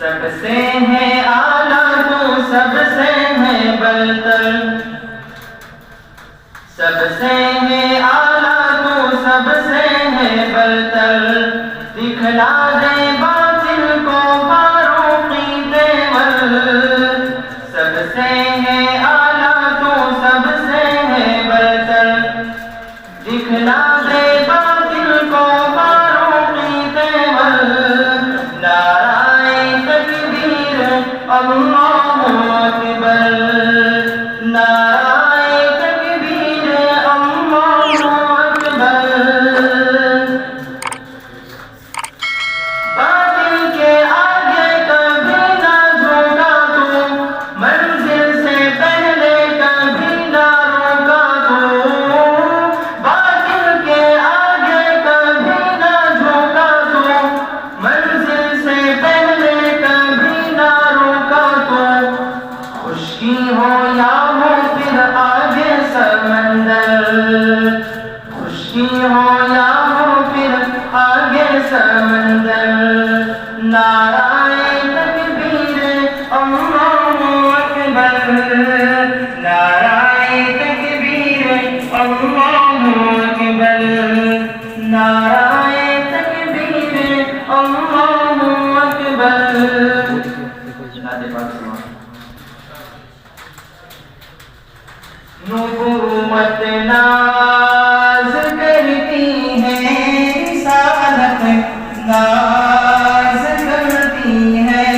سب سے ہے اعلیٰ تو سب سے ہے برتر، سب سے ہے اعلیٰ تو سب سے ہے برتر، دکھلا دے باطل کو فاروقی تیور، سب سے ہے اعلیٰ تو سب سے ہے برتر، دکھلا دے باطل کو فاروقی تیور، اللہ اکبر، نعرہ تکبیر، اللہ اکبر، باطل کے آگے کبھی نہ جھکا تو، منزل سے پہلے کبھی نہ روکا تو، باطل کے آگے کبھی نہ جھکا تو، منزل سے پہلے کبھی نہ روکا تو، خشکی ہو یا ہو پھر آگے سمندر، خشکی ہو یا ہو پھر آگے سمندر، نعرہ تکبیر، اللہ اکبر، نعرہ تکبیر، اللہ اکبر، نعرہ تکبیر، اللہ اکبر۔ نبوت ناز کرتی ہے، رسالت ناز کرتی ہے،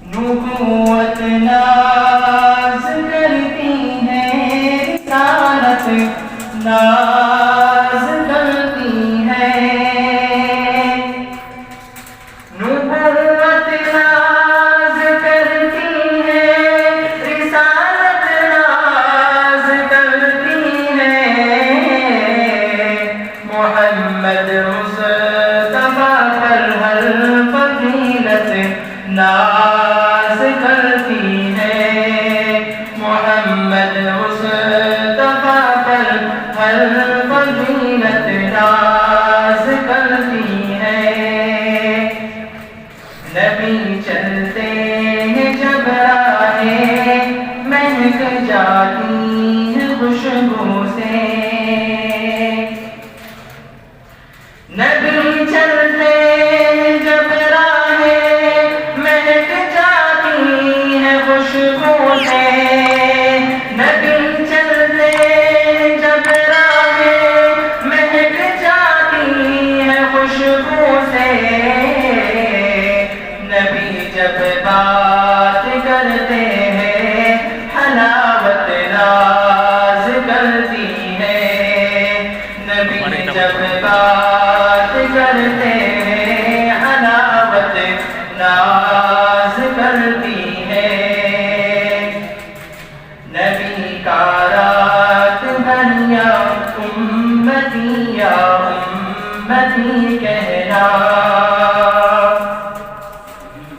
نبوت ناز کرتی ہے، رسالت ناز کرتی ہے، نبوت ناز کرتی ہے، رسالت ناز کرتی ہے، محمد مصطفیٰ پر ہر فضیلت ناز کرتی ہے، محمد مصطفیٰ پر ہر فضیلت ناز کرتی ہے، نبی چلتے ہیں جب راہیں مہک جاتی ہے خوشبو سے، نبی چلتے ہیں جب راہیں مہک جاتی ہے خوشبو سے، نبی چلتے ہیں جب راہیں مہک جاتی ہے خوشبو سے، نبی جب بات کرتے ہیں حلاوت ناز کرتی ہے، نبی جب بات کرتے ہیں حلاوت ناز کرتی ہے، نبی کا رات بھر یا امتی یا امتی کہنا،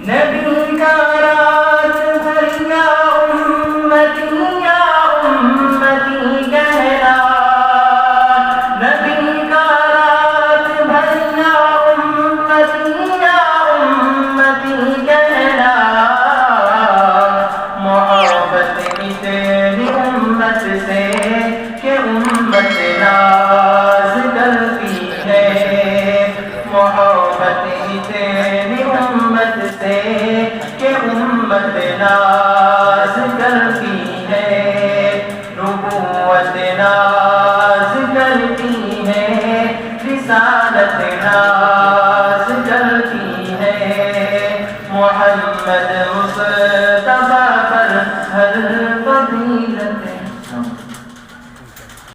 نبی کا رات بھر یا امتی کہنا، نبی کا رات بھر یا امتی کہنا، محبت اتنی امت سے کہ امت ناز کرتی ہے، محبت اتنی امت سے کہ امت ناز کرتی ہے، نبوت ناز کرتی ہے، رسالت ناز کرتی ہے، محمد مصطفیٰ پر ہر